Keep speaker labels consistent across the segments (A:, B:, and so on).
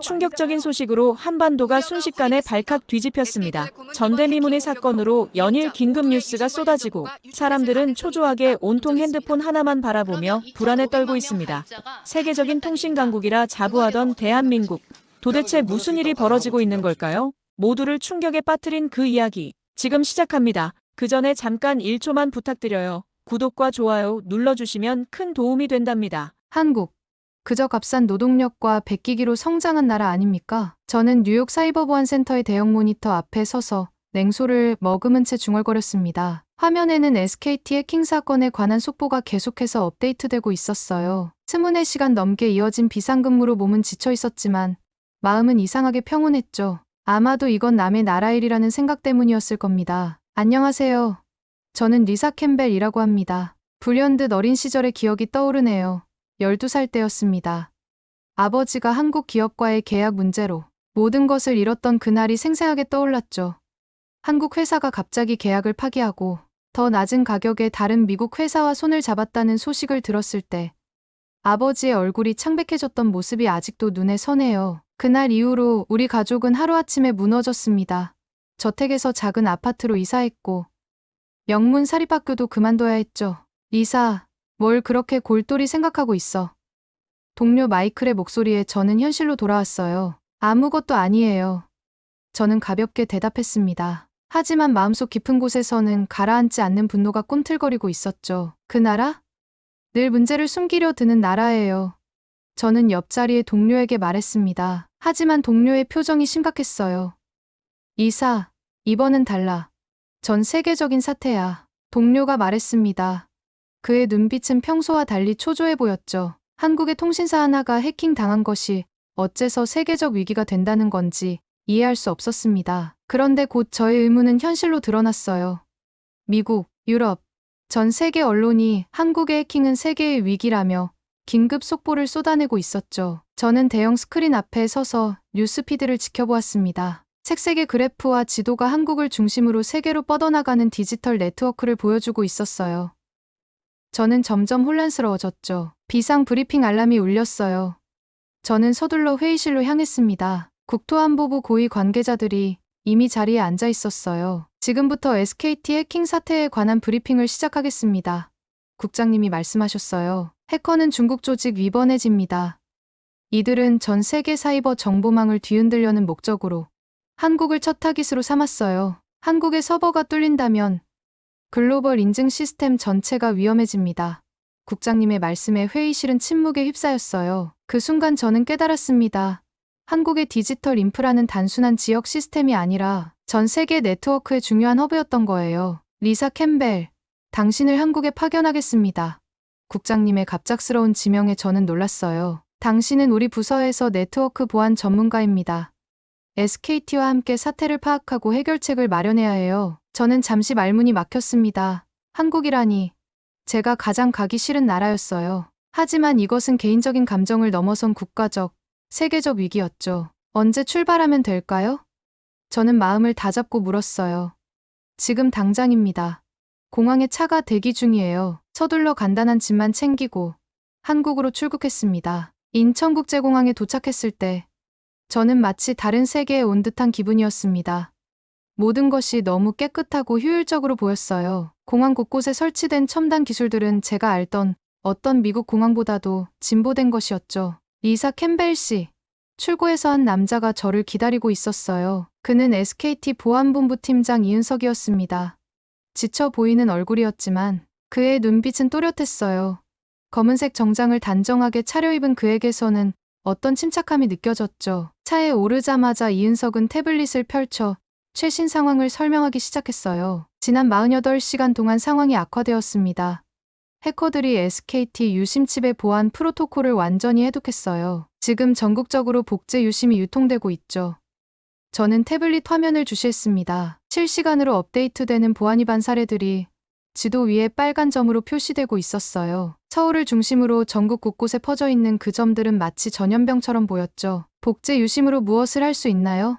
A: 충격적인 소식으로 한반도가 순식간에 발칵 뒤집혔습니다. 전대미문의 사건으로 연일 긴급 뉴스가 쏟아지고 사람들은 초조하게 온통 핸드폰 하나만 바라보며 불안에 떨고 있습니다. 세계적인 통신 강국이라 자부하던 대한민국. 도대체 무슨 일이 벌어지고 있는 걸까요? 모두를 충격에 빠뜨린 그 이야기. 지금 시작합니다. 그 전에 잠깐 1초만 부탁드려요. 구독과 좋아요 눌러주시면 큰 도움이 된답니다.
B: 한국. 그저 값싼 노동력과 백기기로 성장한 나라 아닙니까? 저는 뉴욕 사이버보안센터의 대형 모니터 앞에 서서 냉소를 머금은 채 중얼거렸습니다. 화면에는 SKT 해킹 사건에 관한 속보가 계속해서 업데이트되고 있었어요. 24시간 넘게 이어진 비상근무로 몸은 지쳐 있었지만 마음은 이상하게 평온했죠. 아마도 이건 남의 나라 일이라는 생각 때문이었을 겁니다. 안녕하세요. 저는 리사 캠벨이라고 합니다. 불현듯 어린 시절의 기억이 떠오르네요. 12살 때였습니다. 아버지가 한국 기업과의 계약 문제로 모든 것을 잃었던 그날이 생생하게 떠올랐죠. 한국 회사가 갑자기 계약을 파기하고 더 낮은 가격에 다른 미국 회사와 손을 잡았다는 소식을 들었을 때 아버지의 얼굴이 창백해졌던 모습이 아직도 눈에 선해요. 그날 이후로 우리 가족은 하루아침에 무너졌습니다. 저택에서 작은 아파트로 이사했고 명문 사립학교도 그만둬야 했죠. 리사, 뭘 그렇게 골똘히 생각하고 있어? 동료 마이클의 목소리에 저는 현실로 돌아왔어요. 아무것도 아니에요. 저는 가볍게 대답했습니다. 하지만 마음속 깊은 곳에서는 가라앉지 않는 분노가 꿈틀거리고 있었죠. 그 나라? 늘 문제를 숨기려 드는 나라예요. 저는 옆자리의 동료에게 말했습니다. 하지만 동료의 표정이 심각했어요. 이사, 이번은 달라. 전 세계적인 사태야. 동료가 말했습니다. 그의 눈빛은 평소와 달리 초조해 보였죠. 한국의 통신사 하나가 해킹당한 것이 어째서 세계적 위기가 된다는 건지 이해할 수 없었습니다. 그런데 곧 저의 의문은 현실로 드러났어요. 미국, 유럽, 전 세계 언론이 한국의 해킹은 세계의 위기라며 긴급 속보를 쏟아내고 있었죠. 저는 대형 스크린 앞에 서서 뉴스피드를 지켜보았습니다. 색색의 그래프와 지도가 한국을 중심으로 세계로 뻗어나가는 디지털 네트워크를 보여주고 있었어요. 저는 점점 혼란스러워졌죠. 비상 브리핑 알람이 울렸어요. 저는 서둘러 회의실로 향했습니다. 국토안보부 고위 관계자들이 이미 자리에 앉아 있었어요. 지금부터 SKT 해킹 사태에 관한 브리핑을 시작하겠습니다. 국장님이 말씀하셨어요. 해커는 중국 조직 위번해집니다. 이들은 전 세계 사이버 정보망을 뒤흔들려는 목적으로 한국을 첫 타깃으로 삼았어요. 한국의 서버가 뚫린다면 글로벌 인증 시스템 전체가 위험해집니다. 국장님의 말씀에 회의실은 침묵에 휩싸였어요. 그 순간 저는 깨달았습니다. 한국의 디지털 인프라는 단순한 지역 시스템이 아니라 전 세계 네트워크의 중요한 허브였던 거예요. 리사 캠벨, 당신을 한국에 파견하겠습니다. 국장님의 갑작스러운 지명에 저는 놀랐어요. 당신은 우리 부서에서 네트워크 보안 전문가입니다. SKT와 함께 사태를 파악하고 해결책을 마련해야 해요. 저는 잠시 말문이 막혔습니다. 한국이라니 제가 가장 가기 싫은 나라였어요. 하지만 이것은 개인적인 감정을 넘어선 국가적, 세계적 위기였죠. 언제 출발하면 될까요? 저는 마음을 다잡고 물었어요. 지금 당장입니다. 공항에 차가 대기 중이에요. 서둘러 간단한 짐만 챙기고 한국으로 출국했습니다. 인천국제공항에 도착했을 때 저는 마치 다른 세계에 온 듯한 기분이었습니다. 모든 것이 너무 깨끗하고 효율적으로 보였어요. 공항 곳곳에 설치된 첨단 기술들은 제가 알던 어떤 미국 공항보다도 진보된 것이었죠. 리사 캠벨 씨. 출구에서 한 남자가 저를 기다리고 있었어요. 그는 SKT 보안본부 팀장 이은석이었습니다. 지쳐 보이는 얼굴이었지만 그의 눈빛은 또렷했어요. 검은색 정장을 단정하게 차려입은 그에게서는 어떤 침착함이 느껴졌죠. 차에 오르자마자 이은석은 태블릿을 펼쳐 최신 상황을 설명하기 시작했어요. 지난 48시간 동안 상황이 악화되었습니다. 해커들이 SKT 유심칩의 보안 프로토콜을 완전히 해독했어요. 지금 전국적으로 복제 유심이 유통되고 있죠. 저는 태블릿 화면을 주시했습니다. 실시간으로 업데이트되는 보안 위반 사례들이 지도 위에 빨간 점으로 표시되고 있었어요. 서울을 중심으로 전국 곳곳에 퍼져 있는 그 점들은 마치 전염병처럼 보였죠. 복제 유심으로 무엇을 할 수 있나요?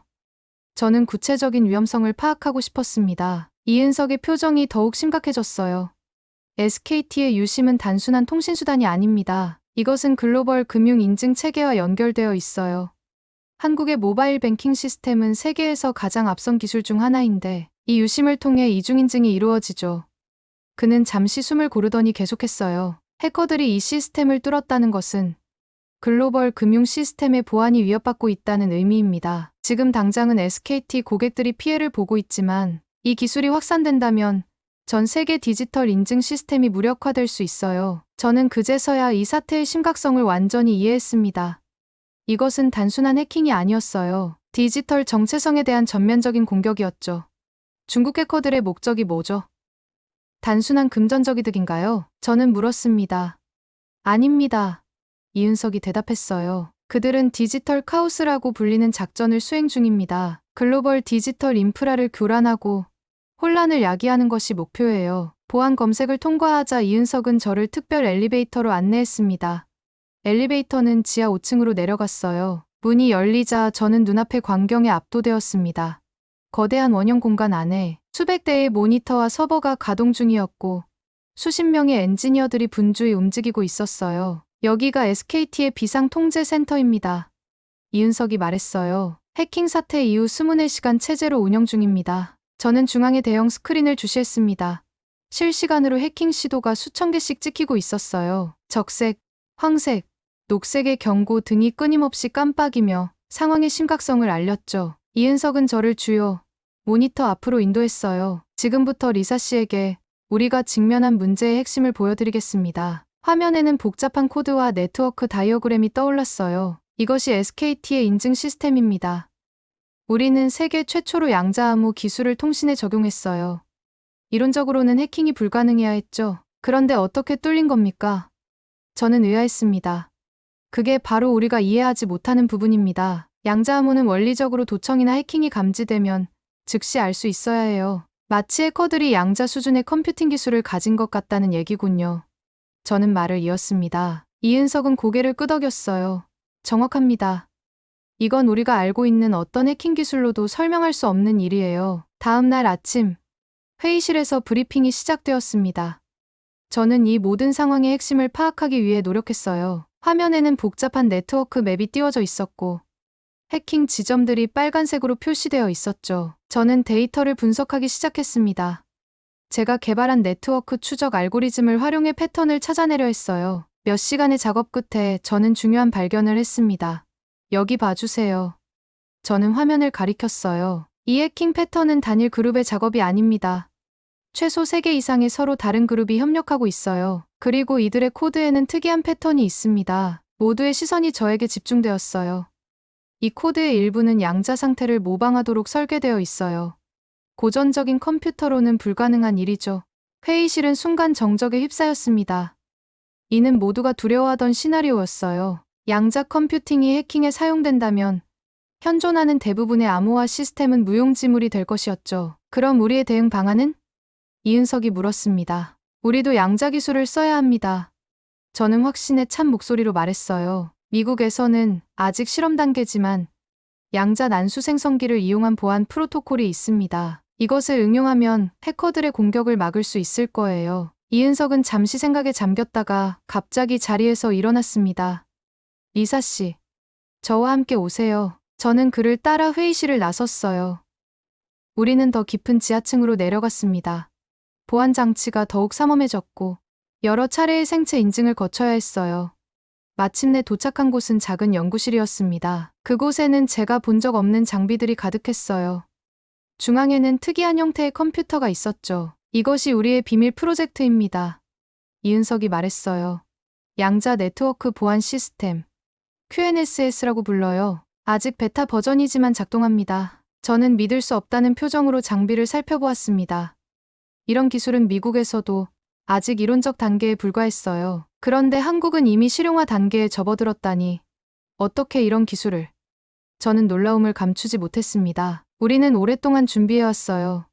B: 저는 구체적인 위험성을 파악하고 싶었습니다. 이은석의 표정이 더욱 심각해졌어요. SKT의 유심은 단순한 통신수단이 아닙니다. 이것은 글로벌 금융 인증 체계와 연결되어 있어요. 한국의 모바일 뱅킹 시스템은 세계에서 가장 앞선 기술 중 하나인데 이 유심을 통해 이중인증이 이루어지죠. 그는 잠시 숨을 고르더니 계속했어요. 해커들이 이 시스템을 뚫었다는 것은 글로벌 금융 시스템의 보안이 위협받고 있다는 의미입니다. 지금 당장은 SKT 고객들이 피해를 보고 있지만 이 기술이 확산된다면 전 세계 디지털 인증 시스템이 무력화될 수 있어요. 저는 그제서야 이 사태의 심각성을 완전히 이해했습니다. 이것은 단순한 해킹이 아니었어요. 디지털 정체성에 대한 전면적인 공격이었죠. 중국 해커들의 목적이 뭐죠? 단순한 금전적 이득인가요? 저는 물었습니다. 아닙니다. 이은석이 대답했어요. 그들은 디지털 카오스라고 불리는 작전을 수행 중입니다. 글로벌 디지털 인프라를 교란하고 혼란을 야기하는 것이 목표예요. 보안 검색을 통과하자 이은석은 저를 특별 엘리베이터로 안내했습니다. 엘리베이터는 지하 5층으로 내려갔어요. 문이 열리자 저는 눈앞의 광경에 압도되었습니다. 거대한 원형 공간 안에 수백 대의 모니터와 서버가 가동 중이었고 수십 명의 엔지니어들이 분주히 움직이고 있었어요. 여기가 SKT의 비상통제센터입니다. 이은석이 말했어요. 해킹 사태 이후 24시간 체제로 운영 중입니다. 저는 중앙에 대형 스크린을 주시했습니다. 실시간으로 해킹 시도가 수천 개씩 찍히고 있었어요. 적색, 황색, 녹색의 경고 등이 끊임없이 깜빡이며 상황의 심각성을 알렸죠. 이은석은 저를 주요 모니터 앞으로 인도했어요. 지금부터 리사 씨에게 우리가 직면한 문제의 핵심을 보여드리겠습니다. 화면에는 복잡한 코드와 네트워크 다이어그램이 떠올랐어요. 이것이 SKT의 인증 시스템입니다. 우리는 세계 최초로 양자암호 기술을 통신에 적용했어요. 이론적으로는 해킹이 불가능해야 했죠. 그런데 어떻게 뚫린 겁니까? 저는 의아했습니다. 그게 바로 우리가 이해하지 못하는 부분입니다. 양자암호는 원리적으로 도청이나 해킹이 감지되면 즉시 알 수 있어야 해요. 마치 해커들이 양자 수준의 컴퓨팅 기술을 가진 것 같다는 얘기군요. 저는 말을 이었습니다. 이은석은 고개를 끄덕였어요. 정확합니다. 이건 우리가 알고 있는 어떤 해킹 기술로도 설명할 수 없는 일이에요. 다음 날 아침, 회의실에서 브리핑이 시작되었습니다. 저는 이 모든 상황의 핵심을 파악하기 위해 노력했어요. 화면에는 복잡한 네트워크 맵이 띄워져 있었고, 해킹 지점들이 빨간색으로 표시되어 있었죠. 저는 데이터를 분석하기 시작했습니다. 제가 개발한 네트워크 추적 알고리즘을 활용해 패턴을 찾아내려 했어요. 몇 시간의 작업 끝에 저는 중요한 발견을 했습니다. 여기 봐주세요. 저는 화면을 가리켰어요. 이 해킹 패턴은 단일 그룹의 작업이 아닙니다. 최소 3개 이상의 서로 다른 그룹이 협력하고 있어요. 그리고 이들의 코드에는 특이한 패턴이 있습니다. 모두의 시선이 저에게 집중되었어요. 이 코드의 일부는 양자 상태를 모방하도록 설계되어 있어요. 고전적인 컴퓨터로는 불가능한 일이죠. 회의실은 순간 정적에 휩싸였습니다. 이는 모두가 두려워하던 시나리오였어요. 양자 컴퓨팅이 해킹에 사용된다면 현존하는 대부분의 암호화 시스템은 무용지물이 될 것이었죠. 그럼 우리의 대응 방안은? 이은석이 물었습니다. 우리도 양자 기술을 써야 합니다. 저는 확신에 찬 목소리로 말했어요. 미국에서는 아직 실험 단계지만 양자 난수 생성기를 이용한 보안 프로토콜이 있습니다. 이것을 응용하면 해커들의 공격을 막을 수 있을 거예요. 이은석은 잠시 생각에 잠겼다가 갑자기 자리에서 일어났습니다. 리사 씨, 저와 함께 오세요. 저는 그를 따라 회의실을 나섰어요. 우리는 더 깊은 지하층으로 내려갔습니다. 보안 장치가 더욱 삼엄해졌고 여러 차례의 생체 인증을 거쳐야 했어요. 마침내 도착한 곳은 작은 연구실이었습니다. 그곳에는 제가 본 적 없는 장비들이 가득했어요. 중앙에는 특이한 형태의 컴퓨터가 있었죠. 이것이 우리의 비밀 프로젝트입니다. 이은석이 말했어요. 양자 네트워크 보안 시스템. QNSS라고 불러요. 아직 베타 버전이지만 작동합니다. 저는 믿을 수 없다는 표정으로 장비를 살펴보았습니다. 이런 기술은 미국에서도 아직 이론적 단계에 불과했어요. 그런데 한국은 이미 실용화 단계에 접어들었다니. 어떻게 이런 기술을? 저는 놀라움을 감추지 못했습니다. 우리는 오랫동안 준비해왔어요.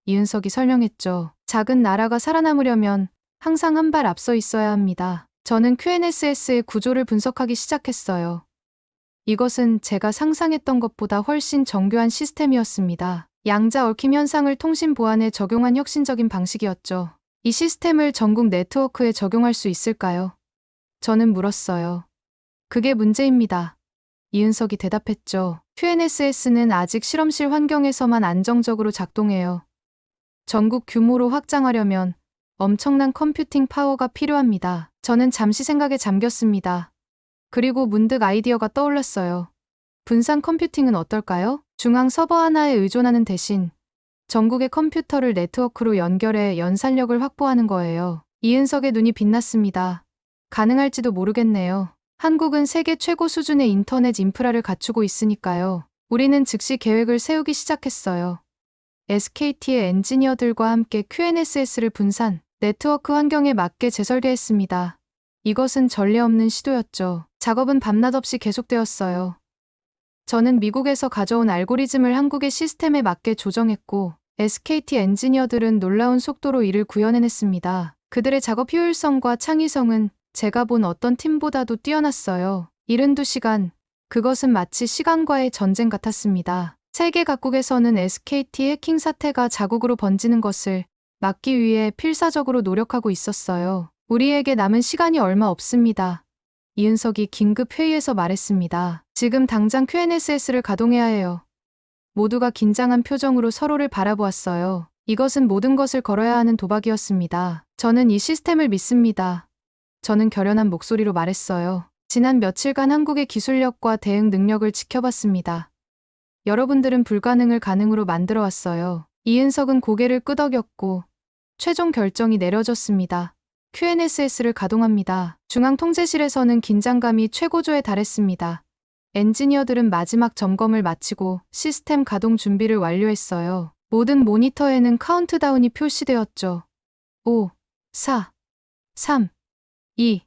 B: 이은석이 설명했죠. 작은 나라가 살아남으려면 항상 한 발 앞서 있어야 합니다. 저는 QNSS의 구조를 분석하기 시작했어요. 이것은 제가 상상했던 것보다 훨씬 정교한 시스템이었습니다. 양자 얽힘 현상을 통신 보안에 적용한 혁신적인 방식이었죠. 이 시스템을 전국 네트워크에 적용할 수 있을까요? 저는 물었어요. 그게 문제입니다. 이은석이 대답했죠. QNSS는 아직 실험실 환경에서만 안정적으로 작동해요. 전국 규모로 확장하려면 엄청난 컴퓨팅 파워가 필요합니다. 저는 잠시 생각에 잠겼습니다. 그리고 문득 아이디어가 떠올랐어요. 분산 컴퓨팅은 어떨까요? 중앙 서버 하나에 의존하는 대신 전국의 컴퓨터를 네트워크로 연결해 연산력을 확보하는 거예요. 이은석의 눈이 빛났습니다. 가능할지도 모르겠네요. 한국은 세계 최고 수준의 인터넷 인프라를 갖추고 있으니까요. 우리는 즉시 계획을 세우기 시작했어요. SKT의 엔지니어들과 함께 QNSS를 분산, 네트워크 환경에 맞게 재설계했습니다. 이것은 전례 없는 시도였죠. 작업은 밤낮 없이 계속되었어요. 저는 미국에서 가져온 알고리즘을 한국의 시스템에 맞게 조정했고, SKT 엔지니어들은 놀라운 속도로 이를 구현해냈습니다. 그들의 작업 효율성과 창의성은 제가 본 어떤 팀보다도 뛰어났어요. 72시간, 그것은 마치 시간과의 전쟁 같았습니다. 세계 각국에서는 SKT 해킹 사태가 자국으로 번지는 것을 막기 위해 필사적으로 노력하고 있었어요. 우리에게 남은 시간이 얼마 없습니다. 이은석이 긴급 회의에서 말했습니다. 지금 당장 QNSS를 가동해야 해요. 모두가 긴장한 표정으로 서로를 바라보았어요. 이것은 모든 것을 걸어야 하는 도박이었습니다. 저는 이 시스템을 믿습니다. 저는 결연한 목소리로 말했어요. 지난 며칠간 한국의 기술력과 대응 능력을 지켜봤습니다. 여러분들은 불가능을 가능으로 만들어 왔어요. 이은석은 고개를 끄덕였고 최종 결정이 내려졌습니다. QNSS를 가동합니다. 중앙통제실에서는 긴장감이 최고조에 달했습니다. 엔지니어들은 마지막 점검을 마치고 시스템 가동 준비를 완료했어요. 모든 모니터에는 카운트다운이 표시되었죠. 5, 4, 3, 2,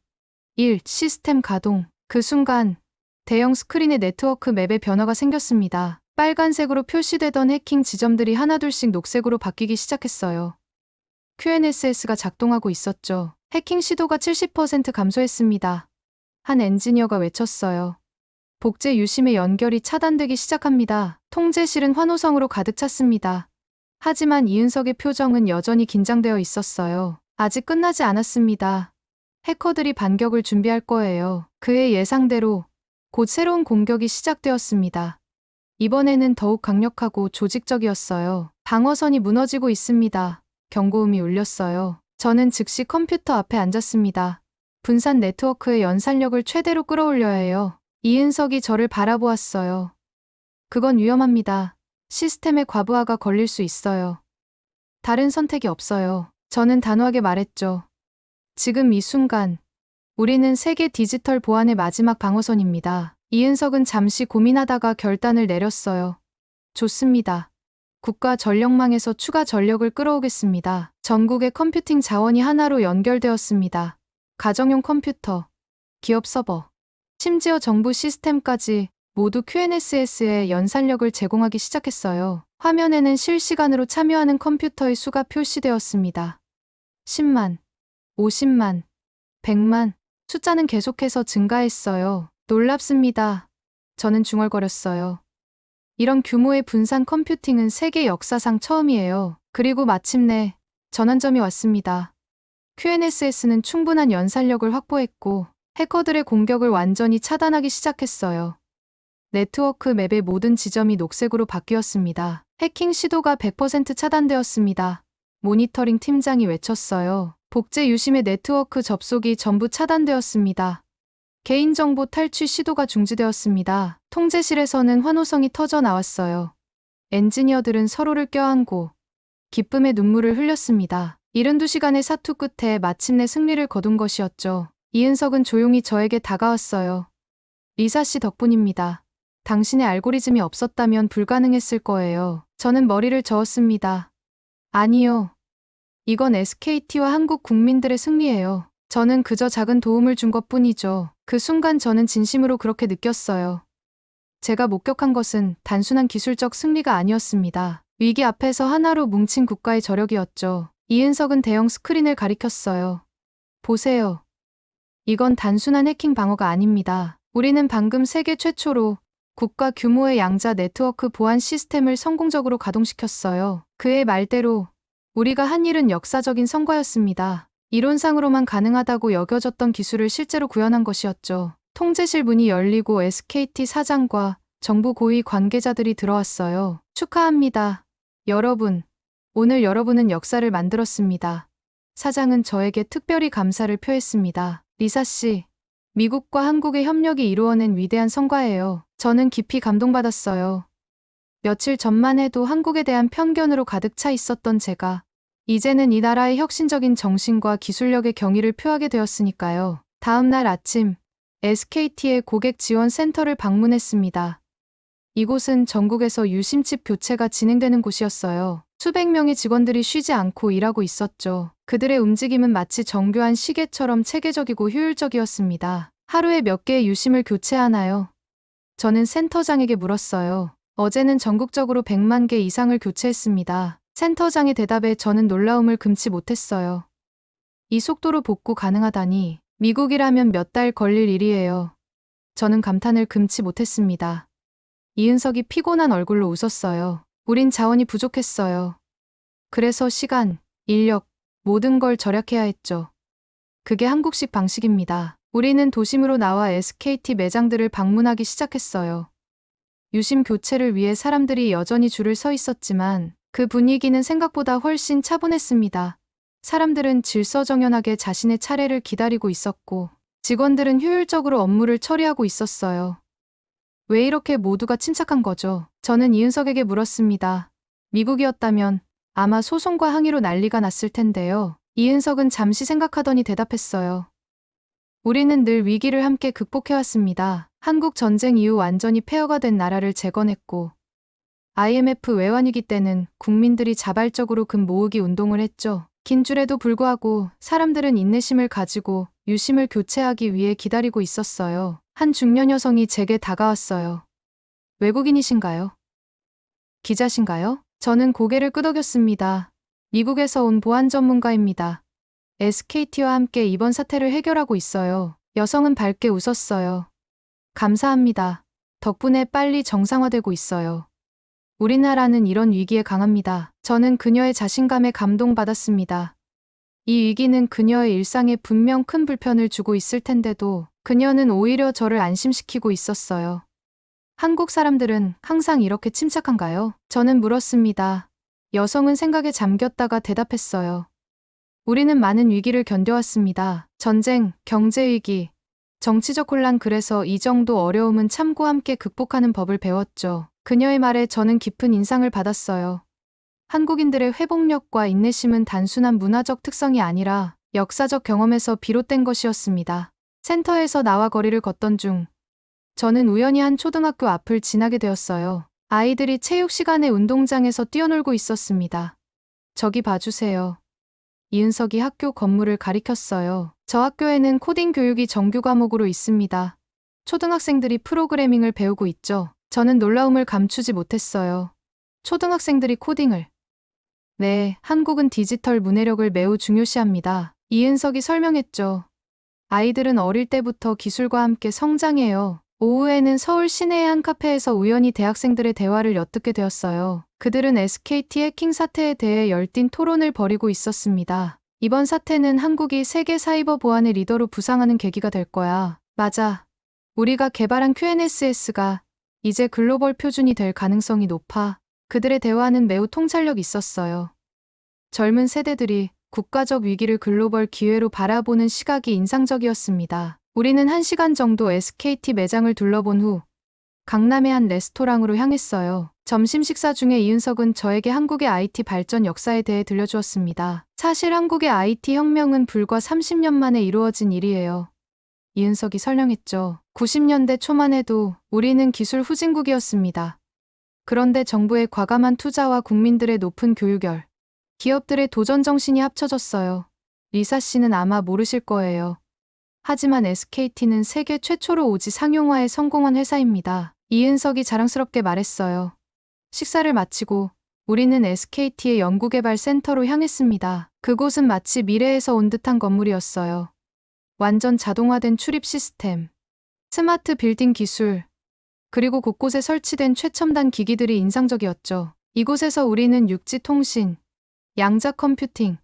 B: 1 시스템 가동. 그 순간 대형 스크린의 네트워크 맵에 변화가 생겼습니다. 빨간색으로 표시되던 해킹 지점들이 하나둘씩 녹색으로 바뀌기 시작했어요. QNSS가 작동하고 있었죠. 해킹 시도가 70% 감소했습니다. 한 엔지니어가 외쳤어요. 복제 유심의 연결이 차단되기 시작합니다. 통제실은 환호성으로 가득 찼습니다. 하지만 이은석의 표정은 여전히 긴장되어 있었어요. 아직 끝나지 않았습니다. 해커들이 반격을 준비할 거예요. 그의 예상대로 곧 새로운 공격이 시작되었습니다. 이번에는 더욱 강력하고 조직적이었어요. 방어선이 무너지고 있습니다. 경고음이 울렸어요. 저는 즉시 컴퓨터 앞에 앉았습니다. 분산 네트워크의 연산력을 최대로 끌어올려야 해요. 이은석이 저를 바라보았어요. 그건 위험합니다. 시스템의 과부하가 걸릴 수 있어요. 다른 선택이 없어요. 저는 단호하게 말했죠. 지금 이 순간, 우리는 세계 디지털 보안의 마지막 방어선입니다. 이은석은 잠시 고민하다가 결단을 내렸어요. 좋습니다. 국가 전력망에서 추가 전력을 끌어오겠습니다. 전국의 컴퓨팅 자원이 하나로 연결되었습니다. 가정용 컴퓨터, 기업 서버, 심지어 정부 시스템까지 모두 QNSS에 연산력을 제공하기 시작했어요. 화면에는 실시간으로 참여하는 컴퓨터의 수가 표시되었습니다. 10만, 50만, 100만, 숫자는 계속해서 증가했어요. 놀랍습니다. 저는 중얼거렸어요. 이런 규모의 분산 컴퓨팅은 세계 역사상 처음이에요. 그리고 마침내 전환점이 왔습니다. QNSS는 충분한 연산력을 확보했고 해커들의 공격을 완전히 차단하기 시작했어요. 네트워크 맵의 모든 지점이 녹색으로 바뀌었습니다. 해킹 시도가 100% 차단되었습니다. 모니터링 팀장이 외쳤어요. 복제 유심의 네트워크 접속이 전부 차단되었습니다. 개인정보 탈취 시도가 중지되었습니다. 통제실에서는 환호성이 터져 나왔어요. 엔지니어들은 서로를 껴안고 기쁨의 눈물을 흘렸습니다. 72시간의 사투 끝에 마침내 승리를 거둔 것이었죠. 이은석은 조용히 저에게 다가왔어요. 리사 씨 덕분입니다. 당신의 알고리즘이 없었다면 불가능했을 거예요. 저는 머리를 저었습니다. 아니요. 이건 SKT와 한국 국민들의 승리예요. 저는 그저 작은 도움을 준 것뿐이죠. 그 순간 저는 진심으로 그렇게 느꼈어요. 제가 목격한 것은 단순한 기술적 승리가 아니었습니다. 위기 앞에서 하나로 뭉친 국가의 저력이었죠. 이은석은 대형 스크린을 가리켰어요. 보세요. 이건 단순한 해킹 방어가 아닙니다. 우리는 방금 세계 최초로 국가 규모의 양자 네트워크 보안 시스템을 성공적으로 가동시켰어요. 그의 말대로 우리가 한 일은 역사적인 성과였습니다. 이론상으로만 가능하다고 여겨졌던 기술을 실제로 구현한 것이었죠. 통제실 문이 열리고 SKT 사장과 정부 고위 관계자들이 들어왔어요. 축하합니다. 여러분. 오늘 여러분은 역사를 만들었습니다. 사장은 저에게 특별히 감사를 표했습니다. 리사 씨, 미국과 한국의 협력이 이루어낸 위대한 성과예요. 저는 깊이 감동받았어요. 며칠 전만 해도 한국에 대한 편견으로 가득 차 있었던 제가 이제는 이 나라의 혁신적인 정신과 기술력의 경의를 표하게 되었으니까요. 다음 날 아침 SKT의 고객 지원 센터를 방문했습니다. 이곳은 전국에서 유심칩 교체가 진행되는 곳이었어요. 수백 명의 직원들이 쉬지 않고 일하고 있었죠. 그들의 움직임은 마치 정교한 시계처럼 체계적이고 효율적이었습니다. 하루에 몇 개의 유심을 교체하나요? 저는 센터장에게 물었어요. 어제는 전국적으로 100만 개 이상을 교체했습니다. 센터장의 대답에 저는 놀라움을 금치 못했어요. 이 속도로 복구 가능하다니 미국이라면 몇 달 걸릴 일이에요. 저는 감탄을 금치 못했습니다. 이은석이 피곤한 얼굴로 웃었어요. 우린 자원이 부족했어요. 그래서 시간, 인력, 모든 걸 절약해야 했죠. 그게 한국식 방식입니다. 우리는 도심으로 나와 SKT 매장들을 방문하기 시작했어요. 유심 교체를 위해 사람들이 여전히 줄을 서 있었지만 그 분위기는 생각보다 훨씬 차분했습니다. 사람들은 질서정연하게 자신의 차례를 기다리고 있었고 직원들은 효율적으로 업무를 처리하고 있었어요. 왜 이렇게 모두가 침착한 거죠? 저는 이은석에게 물었습니다. 미국이었다면 아마 소송과 항의로 난리가 났을 텐데요. 이은석은 잠시 생각하더니 대답했어요. 우리는 늘 위기를 함께 극복해왔습니다. 한국 전쟁 이후 완전히 폐허가 된 나라를 재건했고 IMF 외환위기 때는 국민들이 자발적으로 금 모으기 운동을 했죠. 긴 줄에도 불구하고 사람들은 인내심을 가지고 유심을 교체하기 위해 기다리고 있었어요. 한 중년 여성이 제게 다가왔어요. 외국인이신가요? 기자신가요? 저는 고개를 끄덕였습니다. 미국에서 온 보안 전문가입니다. SKT와 함께 이번 사태를 해결하고 있어요. 여성은 밝게 웃었어요. 감사합니다. 덕분에 빨리 정상화되고 있어요. 우리나라는 이런 위기에 강합니다. 저는 그녀의 자신감에 감동받았습니다. 이 위기는 그녀의 일상에 분명 큰 불편을 주고 있을 텐데도 그녀는 오히려 저를 안심시키고 있었어요. 한국 사람들은 항상 이렇게 침착한가요? 저는 물었습니다. 여성은 생각에 잠겼다가 대답했어요. 우리는 많은 위기를 견뎌왔습니다. 전쟁, 경제위기, 정치적 혼란 그래서 이 정도 어려움은 참고 함께 극복하는 법을 배웠죠. 그녀의 말에 저는 깊은 인상을 받았어요. 한국인들의 회복력과 인내심은 단순한 문화적 특성이 아니라 역사적 경험에서 비롯된 것이었습니다. 센터에서 나와 거리를 걷던 중 저는 우연히 한 초등학교 앞을 지나게 되었어요. 아이들이 체육 시간에 운동장에서 뛰어놀고 있었습니다. 저기 봐주세요. 이은석이 학교 건물을 가리켰어요. 저 학교에는 코딩 교육이 정규 과목으로 있습니다. 초등학생들이 프로그래밍을 배우고 있죠. 저는 놀라움을 감추지 못했어요. 초등학생들이 코딩을. 네, 한국은 디지털 문해력을 매우 중요시합니다. 이은석이 설명했죠. 아이들은 어릴 때부터 기술과 함께 성장해요. 오후에는 서울 시내의 한 카페에서 우연히 대학생들의 대화를 엿듣게 되었어요. 그들은 SKT 해킹 사태에 대해 열띤 토론을 벌이고 있었습니다. 이번 사태는 한국이 세계 사이버 보안의 리더로 부상하는 계기가 될 거야. 맞아. 우리가 개발한 QNSS가 이제 글로벌 표준이 될 가능성이 높아. 그들의 대화는 매우 통찰력 있었어요. 젊은 세대들이 국가적 위기를 글로벌 기회로 바라보는 시각이 인상적이었습니다. 우리는 1시간 정도 SKT 매장을 둘러본 후 강남의 한 레스토랑으로 향했어요. 점심 식사 중에 이은석은 저에게 한국의 IT 발전 역사에 대해 들려주었습니다. 사실 한국의 IT 혁명은 불과 30년 만에 이루어진 일이에요. 이은석이 설명했죠. 90년대 초만 해도 우리는 기술 후진국이었습니다. 그런데 정부의 과감한 투자와 국민들의 높은 교육열, 기업들의 도전 정신이 합쳐졌어요. 리사 씨는 아마 모르실 거예요. 하지만 SKT는 세계 최초로 오지 상용화에 성공한 회사입니다. 이은석이 자랑스럽게 말했어요. 식사를 마치고 우리는 SKT의 연구개발 센터로 향했습니다. 그곳은 마치 미래에서 온 듯한 건물이었어요. 완전 자동화된 출입 시스템, 스마트 빌딩 기술, 그리고 곳곳에 설치된 최첨단 기기들이 인상적이었죠. 이곳에서 우리는 육지 통신, 양자 컴퓨팅,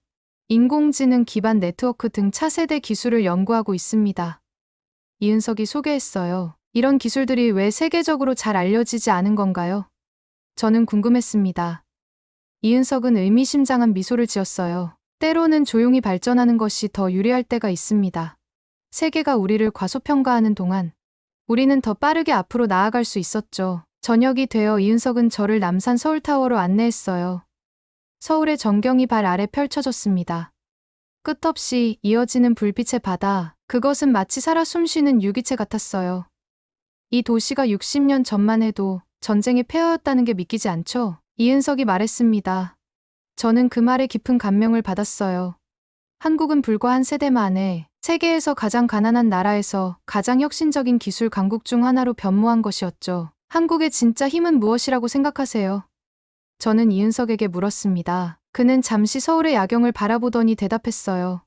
B: 인공지능 기반 네트워크 등 차세대 기술을 연구하고 있습니다. 이은석이 소개했어요. 이런 기술들이 왜 세계적으로 잘 알려지지 않은 건가요? 저는 궁금했습니다. 이은석은 의미심장한 미소를 지었어요. 때로는 조용히 발전하는 것이 더 유리할 때가 있습니다. 세계가 우리를 과소평가하는 동안 우리는 더 빠르게 앞으로 나아갈 수 있었죠. 저녁이 되어 이은석은 저를 남산 서울타워로 안내했어요. 서울의 전경이 발 아래 펼쳐졌습니다. 끝없이 이어지는 불빛의 바다, 그것은 마치 살아 숨쉬는 유기체 같았어요. 이 도시가 60년 전만 해도 전쟁의 폐허였다는 게 믿기지 않죠? 이은석이 말했습니다. 저는 그 말에 깊은 감명을 받았어요. 한국은 불과 한 세대 만에 세계에서 가장 가난한 나라에서 가장 혁신적인 기술 강국 중 하나로 변모한 것이었죠. 한국의 진짜 힘은 무엇이라고 생각하세요? 저는 이은석에게 물었습니다. 그는 잠시 서울의 야경을 바라보더니 대답했어요.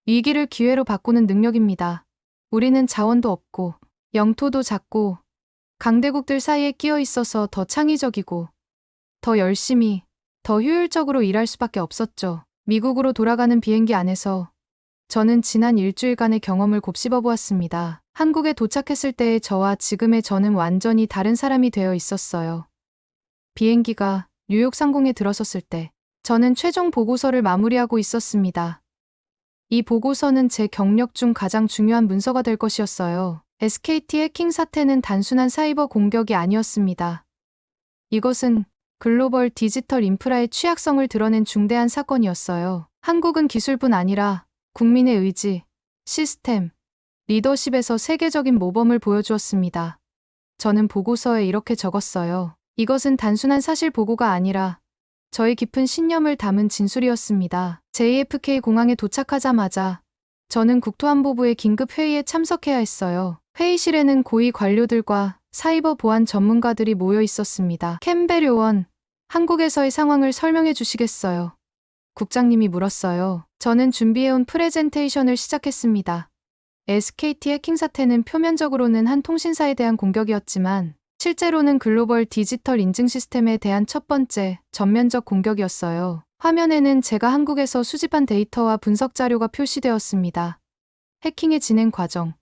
B: 위기를 기회로 바꾸는 능력입니다. 우리는 자원도 없고 영토도 작고 강대국들 사이에 끼어 있어서 더 창의적이고 더 열심히 더 효율적으로 일할 수밖에 없었죠. 미국으로 돌아가는 비행기 안에서 저는 지난 일주일간의 경험을 곱씹어 보았습니다. 한국에 도착했을 때의 저와 지금의 저는 완전히 다른 사람이 되어 있었어요. 비행기가 뉴욕 상공에 들어섰을 때 저는 최종 보고서를 마무리하고 있었습니다. 이 보고서는 제 경력 중 가장 중요한 문서가 될 것이었어요. SKT 해킹 사태는 단순한 사이버 공격이 아니었습니다. 이것은 글로벌 디지털 인프라의 취약성을 드러낸 중대한 사건이었어요. 한국은 기술뿐 아니라 국민의 의지, 시스템, 리더십에서 세계적인 모범을 보여주었습니다. 저는 보고서에 이렇게 적었어요. 이것은 단순한 사실 보고가 아니라 저의 깊은 신념을 담은 진술이었습니다. JFK 공항에 도착하자마자 저는 국토안보부의 긴급 회의에 참석해야 했어요. 회의실에는 고위 관료들과 사이버 보안 전문가들이 모여 있었습니다. 캠벨 요원, 한국에서의 상황을 설명해 주시겠어요? 국장님이 물었어요. 저는 준비해온 프레젠테이션을 시작했습니다. SKT 해킹 사태는 표면적으로는 한 통신사에 대한 공격이었지만 실제로는 글로벌 디지털 인증 시스템에 대한 첫 번째 전면적 공격이었어요. 화면에는 제가 한국에서 수집한 데이터와 분석 자료가 표시되었습니다. 해킹의 진행 과정,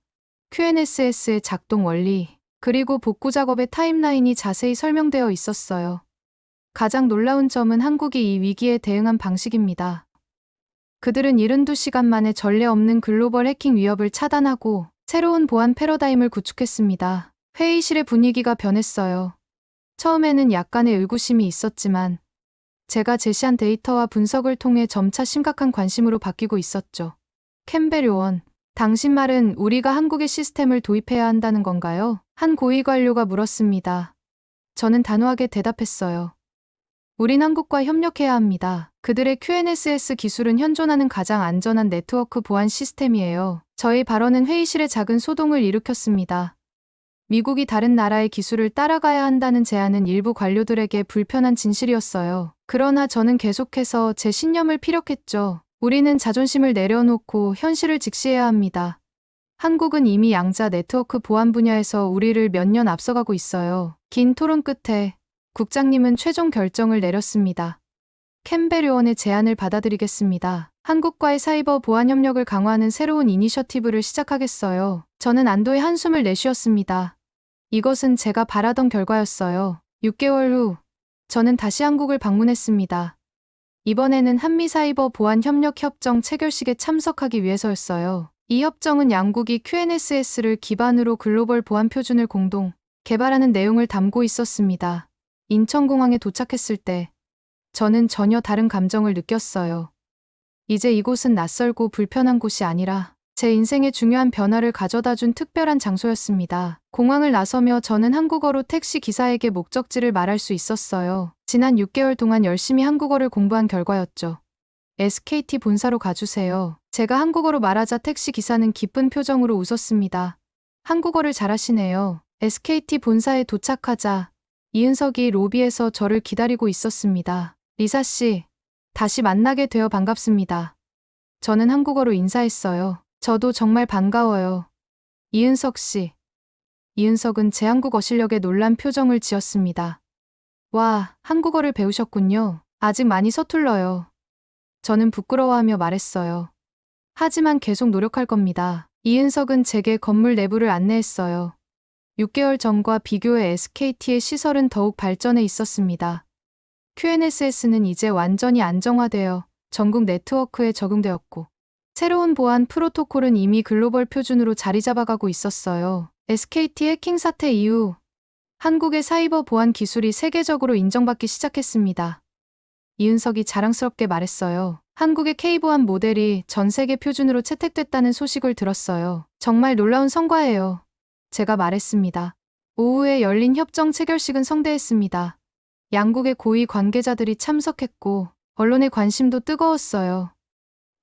B: QNSS의 작동 원리, 그리고 복구 작업의 타임라인이 자세히 설명되어 있었어요. 가장 놀라운 점은 한국이 이 위기에 대응한 방식입니다. 그들은 72시간 만에 전례 없는 글로벌 해킹 위협을 차단하고 새로운 보안 패러다임을 구축했습니다. 회의실의 분위기가 변했어요. 처음에는 약간의 의구심이 있었지만 제가 제시한 데이터와 분석을 통해 점차 심각한 관심으로 바뀌고 있었죠. 캠벨 요원, 당신 말은 우리가 한국의 시스템을 도입해야 한다는 건가요? 한 고위 관료가 물었습니다. 저는 단호하게 대답했어요. 우린 한국과 협력해야 합니다. 그들의 QNSS 기술은 현존하는 가장 안전한 네트워크 보안 시스템이에요. 저희 발언은 회의실에 작은 소동을 일으켰습니다. 미국이 다른 나라의 기술을 따라가야 한다는 제안은 일부 관료들에게 불편한 진실이었어요. 그러나 저는 계속해서 제 신념을 피력했죠. 우리는 자존심을 내려놓고 현실을 직시해야 합니다. 한국은 이미 양자 네트워크 보안 분야에서 우리를 몇 년 앞서가고 있어요. 긴 토론 끝에 국장님은 최종 결정을 내렸습니다. 캠벨 요원의 제안을 받아들이겠습니다. 한국과의 사이버 보안 협력을 강화하는 새로운 이니셔티브를 시작하겠어요. 저는 안도의 한숨을 내쉬었습니다. 이것은 제가 바라던 결과였어요. 6개월 후, 저는 다시 한국을 방문했습니다. 이번에는 한미 사이버 보안 협력 협정 체결식에 참석하기 위해서였어요. 이 협정은 양국이 QNSS를 기반으로 글로벌 보안 표준을 공동 개발하는 내용을 담고 있었습니다. 인천공항에 도착했을 때 저는 전혀 다른 감정을 느꼈어요. 이제 이곳은 낯설고 불편한 곳이 아니라 제 인생에 중요한 변화를 가져다준 특별한 장소였습니다. 공항을 나서며 저는 한국어로 택시 기사에게 목적지를 말할 수 있었어요. 지난 6개월 동안 열심히 한국어를 공부한 결과였죠. SKT 본사로 가주세요. 제가 한국어로 말하자 택시 기사는 기쁜 표정으로 웃었습니다. 한국어를 잘하시네요. SKT 본사에 도착하자 이은석이 로비에서 저를 기다리고 있었습니다. 리사 씨, 다시 만나게 되어 반갑습니다. 저는 한국어로 인사했어요. 저도 정말 반가워요. 이은석 씨. 이은석은 제 한국어 실력에 놀란 표정을 지었습니다. 와, 한국어를 배우셨군요. 아직 많이 서툴러요. 저는 부끄러워하며 말했어요. 하지만 계속 노력할 겁니다. 이은석은 제게 건물 내부를 안내했어요. 6개월 전과 비교해 SKT의 시설은 더욱 발전해 있었습니다. QNSS는 이제 완전히 안정화되어 전국 네트워크에 적용되었고, 새로운 보안 프로토콜은 이미 글로벌 표준으로 자리 잡아가고 있었어요. SKT 해킹 사태 이후 한국의 사이버 보안 기술이 세계적으로 인정받기 시작했습니다. 이은석이 자랑스럽게 말했어요. 한국의 K보안 모델이 전 세계 표준으로 채택됐다는 소식을 들었어요. 정말 놀라운 성과예요. 제가 말했습니다. 오후에 열린 협정 체결식은 성대했습니다. 양국의 고위 관계자들이 참석했고 언론의 관심도 뜨거웠어요.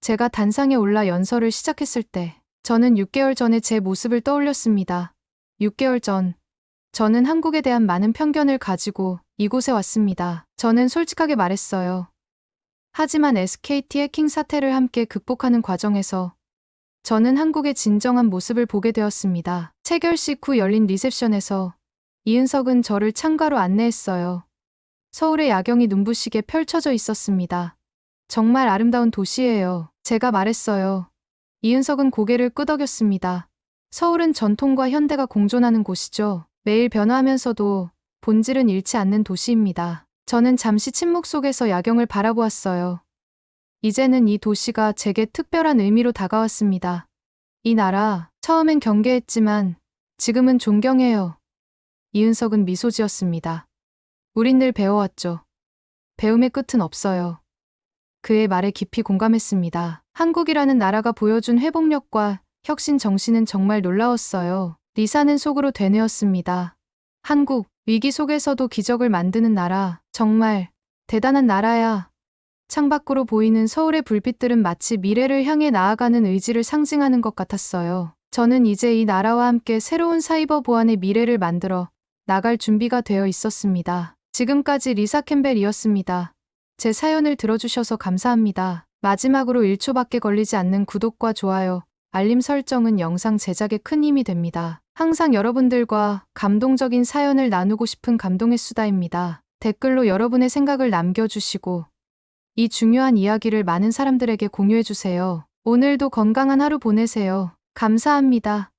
B: 제가 단상에 올라 연설을 시작했을 때 저는 6개월 전에 제 모습을 떠올렸습니다. 6개월 전 저는 한국에 대한 많은 편견을 가지고 이곳에 왔습니다. 저는 솔직하게 말했어요. 하지만 SKT 해킹 사태를 함께 극복하는 과정에서 저는 한국의 진정한 모습을 보게 되었습니다. 체결식 후 열린 리셉션에서 이은석은 저를 창가로 안내했어요. 서울의 야경이 눈부시게 펼쳐져 있었습니다. 정말 아름다운 도시예요. 제가 말했어요. 이은석은 고개를 끄덕였습니다. 서울은 전통과 현대가 공존하는 곳이죠. 매일 변화하면서도 본질은 잃지 않는 도시입니다. 저는 잠시 침묵 속에서 야경을 바라보았어요. 이제는 이 도시가 제게 특별한 의미로 다가왔습니다. 이 나라, 처음엔 경계했지만 지금은 존경해요. 이은석은 미소 지었습니다. 우린 늘 배워왔죠. 배움의 끝은 없어요. 그의 말에 깊이 공감했습니다. 한국이라는 나라가 보여준 회복력과 혁신 정신은 정말 놀라웠어요. 리사는 속으로 되뇌었습니다. 한국, 위기 속에서도 기적을 만드는 나라, 정말 대단한 나라야. 창밖으로 보이는 서울의 불빛들은 마치 미래를 향해 나아가는 의지를 상징하는 것 같았어요. 저는 이제 이 나라와 함께 새로운 사이버 보안의 미래를 만들어 나갈 준비가 되어 있었습니다. 지금까지 리사 캠벨이었습니다. 제 사연을 들어주셔서 감사합니다. 마지막으로 1초밖에 걸리지 않는 구독과 좋아요, 알림 설정은 영상 제작에 큰 힘이 됩니다. 항상 여러분들과 감동적인 사연을 나누고 싶은 감동의 수다입니다. 댓글로 여러분의 생각을 남겨주시고 이 중요한 이야기를 많은 사람들에게 공유해주세요. 오늘도 건강한 하루 보내세요. 감사합니다.